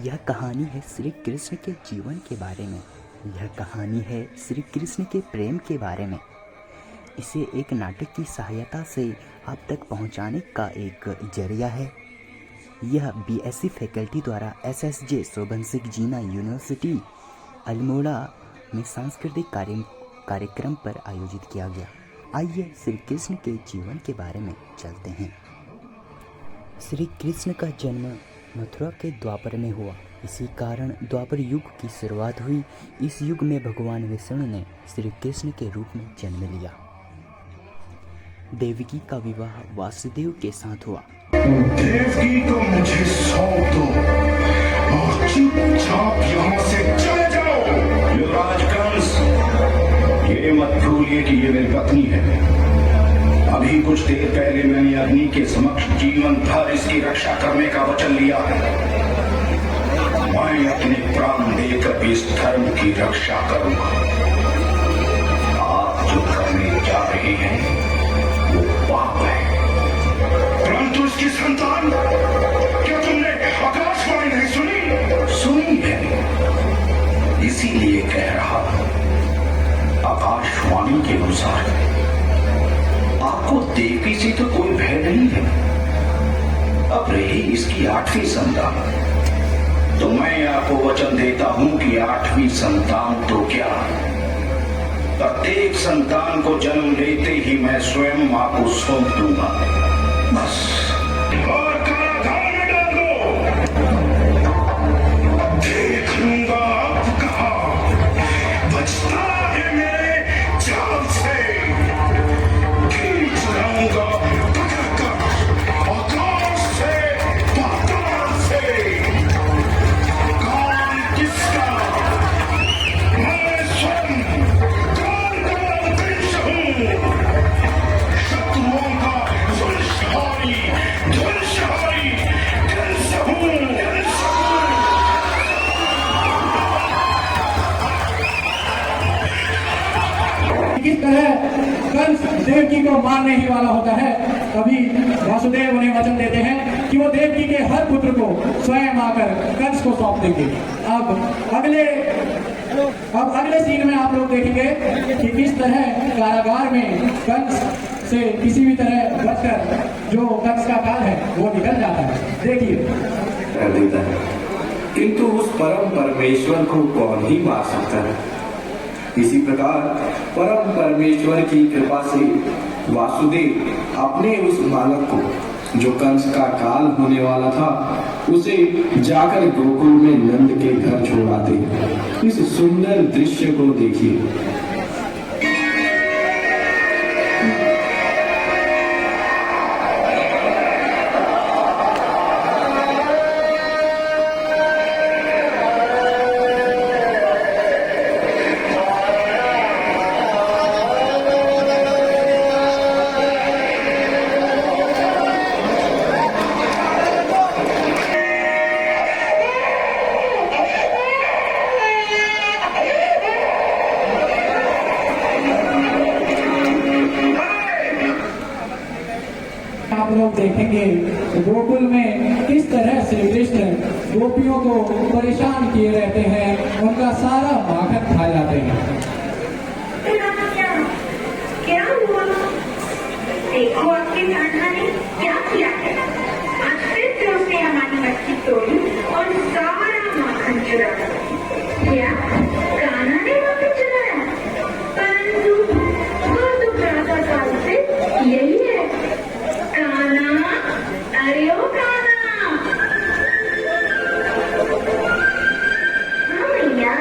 यह कहानी है श्री कृष्ण के जीवन के बारे में। यह कहानी है श्री कृष्ण के प्रेम के बारे में। इसे एक नाटक की सहायता से आप तक पहुंचाने का एक जरिया है। यह बीएससी फैकल्टी द्वारा एसएसजे शोभनसिंह जीना यूनिवर्सिटी अल्मोड़ा में सांस्कृतिक कार्यक्रम पर आयोजित किया गया। आइए श्री कृष्ण के जीवन के बारे में चलते हैं। श्री कृष्ण का जन्म मथुरा के द्वापर में हुआ। इसी कारण द्वापर युग की शुरुआत हुई। इस युग में भगवान विष्णु ने श्री कृष्ण के रूप में जन्म लिया। देवकी का विवाह वासुदेव के साथ हुआ। देवकी को मुझे सौंप दो और चुपचाप यहाँ से चले जाओ। युवराज कंस, ये मत भूलिए कि ये मेरी पत्नी है। अभी कुछ देर पहले मैंने अग्नि के समक्ष जीवन भर इसकी रक्षा करने का वचन लिया है। मैं अपने प्राण देकर इस धर्म की रक्षा करूंगा। आप जो करने जा रहे हैं वो पाप है। परंतु इसकी संतान, क्या तुमने आकाशवाणी नहीं सुनी? सुनी है, इसीलिए कह रहा हूं। आकाशवाणी के अनुसार आपको देवकी से तो कोई भय नहीं है। अब रही इसकी 8वीं संतान, तो मैं आपको वचन देता हूं कि 8वीं संतान तो क्या, प्रत्येक संतान को जन्म लेते ही मैं स्वयं आपको सौंप दूंगा। बस और कारागार में डाल दो। देख लूंगा अब कहां बचता है मेरे जाल से। खींच लाऊंगा पकड़कर आकाश से, पाताल से। कौन किसका? मैं स्वयं काल का वंश हूं। शत्रुओं का ध्वंसहारी कंस हूं। किस तरह कंस देवकी को मारने ही वाला होता है, तभी वासुदेव उन्हें वचन देते हैं कि वो देवकी के हर पुत्र को स्वयं आकर कंस को सौंप देंगे। अब अगले सीन में आप लोग देखेंगे कि किस तरह कारागार में कंस से किसी भी तरह बचकर जो कंस का काल है वो निकल जाता है। देखिए, किंतु उस परम परमेश्वर को कौन ही मार सकता है। इसी प्रकार परम परमेश्वर की कृपा से वासुदेव अपने उस बालक को, जो कंस का काल होने वाला था, उसे जाकर गोकुल में नंद के घर छोड़ाते। इस सुंदर दृश्य को देखिए। आप लोग देखेंगे गोकुल में किस तरह से कृष्ण गोपियों को परेशान किए रहते हैं, उनका सारा माखन खा जाते हैं। क्या हुआ? देखो आपके कान्हा ने क्या किया है। आज फिर से उसने हमारी मच्छी तोड़ी और सारा माखन चुरा लिया। कान्हा ने माखन चुराया, परंतु वो तो प्रातः काल से यही है। कान्हा, अरे ओ कान्हा। हाँ भैया।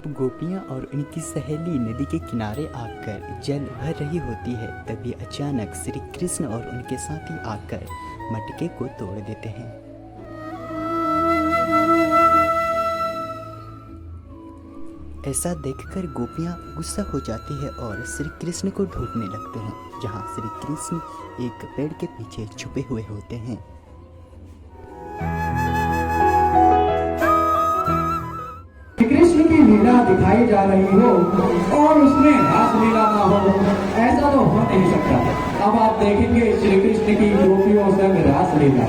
जब गोपियाँ और उनकी सहेली नदी के किनारे आकर जल भर रही होती है, तभी अचानक श्री कृष्ण और उनके साथी आकर मटके को तोड़ देते हैं। ऐसा देखकर गोपियाँ गुस्सा हो जाती है और श्री कृष्ण को ढूंढने लगते हैं, जहाँ श्री कृष्ण एक पेड़ के पीछे छुपे हुए होते हैं। कृष्ण की लीला दिखाई जा रही हो और उसमें रास लीला ना हो, ऐसा तो हो नहीं सकता। अब आप देखेंगे श्री कृष्ण की गोपियों संग रास लीला।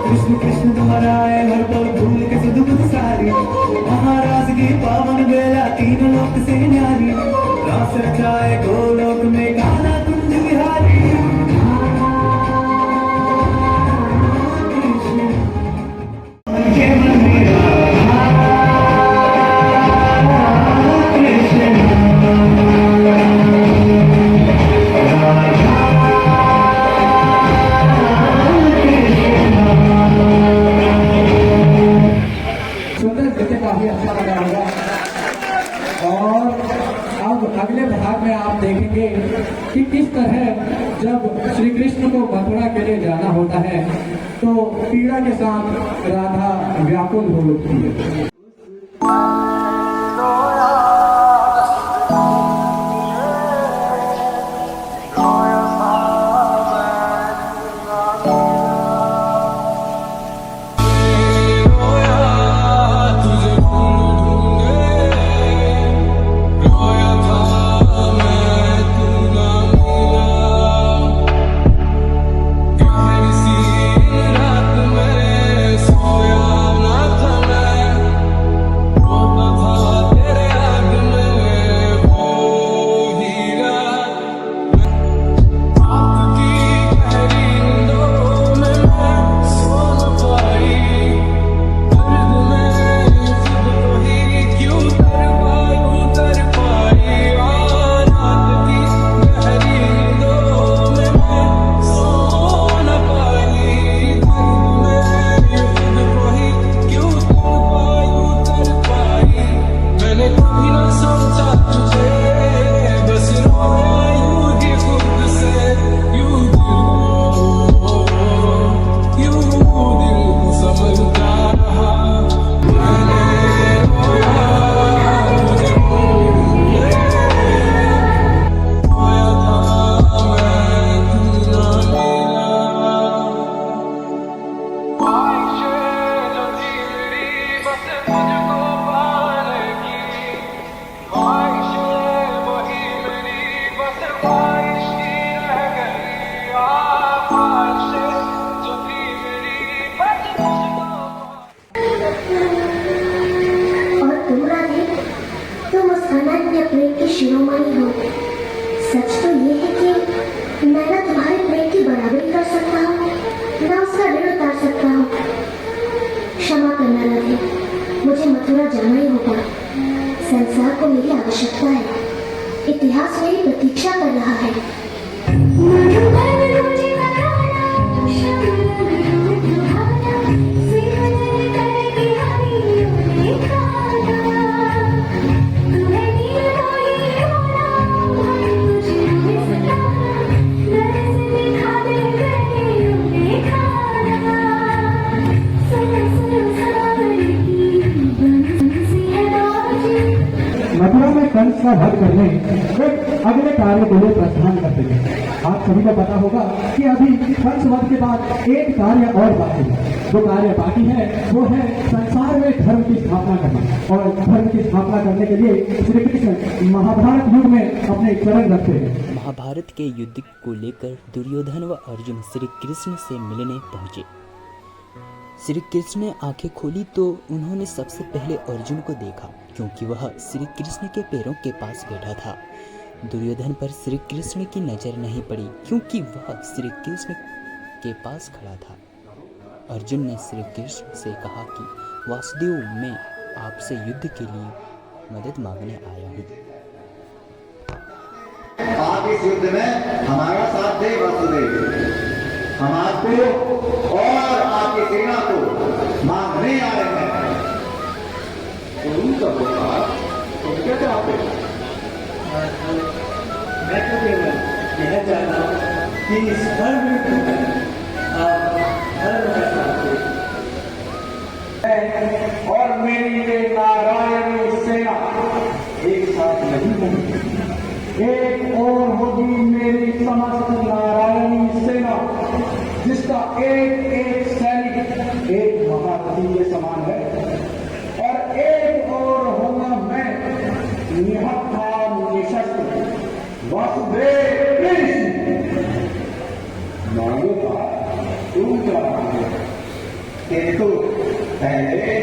कृष्ण कृष्ण दोहराए हर पल भूल के सुध बुध सारी, महाराज की पावन बेला तीन लोक से न्यारी, रास रचाए गोलोक में गाना कुंज विहारी। काफी अच्छा लगा होगा। और अब अगले भाग में आप देखेंगे कि किस तरह जब श्री कृष्ण को मथुरा के लिए जाना होता है तो पीड़ा के साथ राधा व्याकुल हो उठती है। शिरोमणि हो। सच तो ये है कि मैं ना तुम्हारे प्रेम की बराबरी कर सकता हूँ, ना उसका ऋण उतार सकता हूँ। क्षमा करना राधे, मुझे मथुरा जाना ही होगा। संसार को मेरी आवश्यकता है, इतिहास मेरी प्रतीक्षा कर रहा है। मथुरा में कंस का वध करने एक अगले कार्य के लिए प्रस्थान करते थे। आप सभी को पता होगा कि अभी कंस वध के बाद एक कार्य और बाकी है। जो कार्य बाकी है वो है संसार में धर्म की स्थापना करना। और धर्म की स्थापना करने के लिए श्री कृष्ण महाभारत युग में अपने चरण रखते हैं। महाभारत के युद्ध को लेकर दुर्योधन व अर्जुन श्री कृष्ण से मिलने पहुंचे। श्री कृष्ण ने आंखें खोली तो उन्होंने सबसे पहले अर्जुन को देखा, क्योंकि वह श्री कृष्ण के पैरों के पास बैठा था। दुर्योधन पर श्री कृष्ण की नजर नहीं पड़ी, क्योंकि वह श्री कृष्ण के पास खड़ा था। अर्जुन ने श्री कृष्ण से कहा कि वासुदेव, मैं आपसे युद्ध के लिए मदद मांगने आया हूँ। आप इस युद्ध में हमारा साथ दे वासुदेव। हम आपको और आपकी सेना को मांगने आ रहे हैं। तो उनका बोला, तुम क्या चाहते हो? मैं तो केवल यह चाहता हूँ कि इस धर्म आप धर्म का साथ दें और मेरी ये नारायणी सेना एक साथ नहीं होगी। एक और होगी मेरी समस्त नारायणी सेना, जिसका एक एक सैनिक एक महारथी के समान है। और एक और होगा मैं, निहत्था निशस्त्र वासुदेव कृष्ण। मांगेगा तुम क्या मांगोगे? किंतु पहले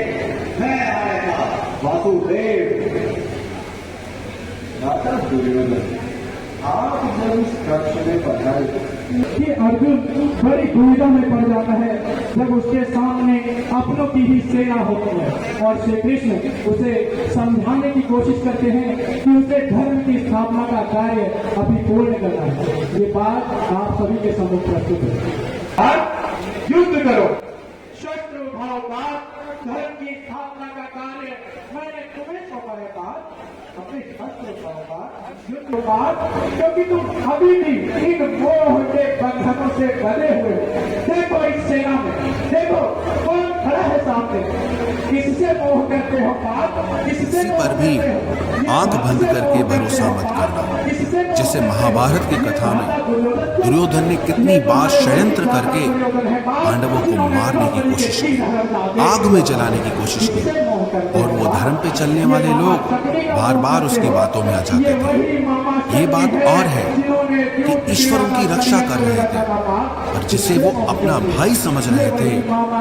मैं आएगा वासुदेव। माता दुर्योधन, आप जब इस कक्ष में पधारे कि अर्जुन बड़ी दुविधा में पड़ जाता है जब उसके सामने अपनों की ही सेना होती है। और श्री कृष्ण उसे समझाने की कोशिश करते हैं कि उसे धर्म की स्थापना का कार्य अभी पूर्ण करना है। ये बात आप सभी के सम्मुख प्रस्तुत है। अब युद्ध करो। शत्रु भाव का धर्म की स्थापना का कार्य मैंने तुम्हें सौंपा है बात, अपने शत्रु भाव का युद्ध बात, क्योंकि तुम अभी भी इन मोह के बंधनों से बंधे हुए। देखो इस सेना में, देखो कौन खड़ा है सामने, किससे मोह करते हो बात, किससे किसी पर भी आंख बंद करके भरोसा मत करना। जैसे महाभारत की कथा में दुर्योधन ने कितनी बार षड्यंत्र करके पांडवों को मारने की कोशिश की, आग में जलाने की कोशिश की, और वो धर्म पे चलने वाले लोग बार बार उसकी बातों में आ जाते थे। ये बात और है कि ईश्वर उनकी रक्षा कर रहे थे, और जिसे वो अपना भाई समझ रहे थे,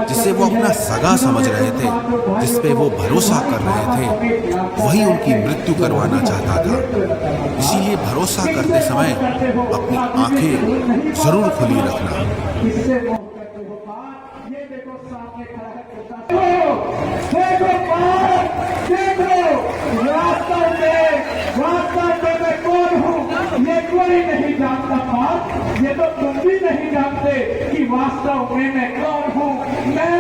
जिसे वो अपना सगा समझ रहे थे, जिस पे वो भरोसा कर रहे थे, वही उनकी मृत्यु करवाना चाहता था। इसीलिए भरोसा करते समय अपनी आंखें जरूर खुली रखना। ये कोई नहीं जानता बात, ये तो तुम भी नहीं जानते कि वास्तव में मैं कौन हूँ। मैं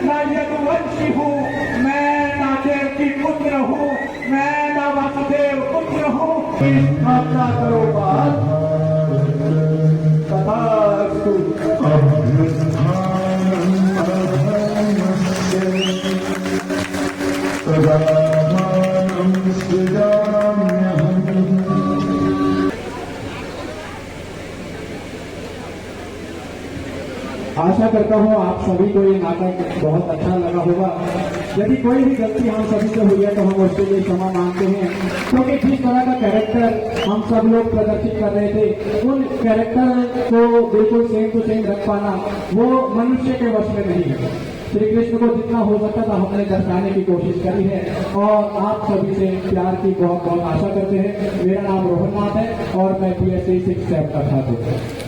ना यदुवंशी हूँ, मैं ना देव की पुत्र हूँ, मैं ना वासुदेव पुत्र हूँ। स्थापना करो बात, तथास्तु। आशा करता हूँ आप सभी को ये नाटक बहुत अच्छा लगा होगा। यदि कोई भी गलती हम सभी से हुई है तो हम उसके लिए क्षमा मांगते हैं, क्योंकि जिस तरह का कैरेक्टर हम सब लोग प्रदर्शित कर रहे थे, उन कैरेक्टर को बिल्कुल सेम टू सेम रख पाना वो मनुष्य के वश में नहीं है। श्री कृष्ण को जितना हो सकता था हमने दर्शाने की कोशिश करी है, और आप सभी से प्यार की बहुत बहुत आशा करते हैं। मेरा नाम रोहन नाथ है और मैं PSC 6 का छात्र हूँ।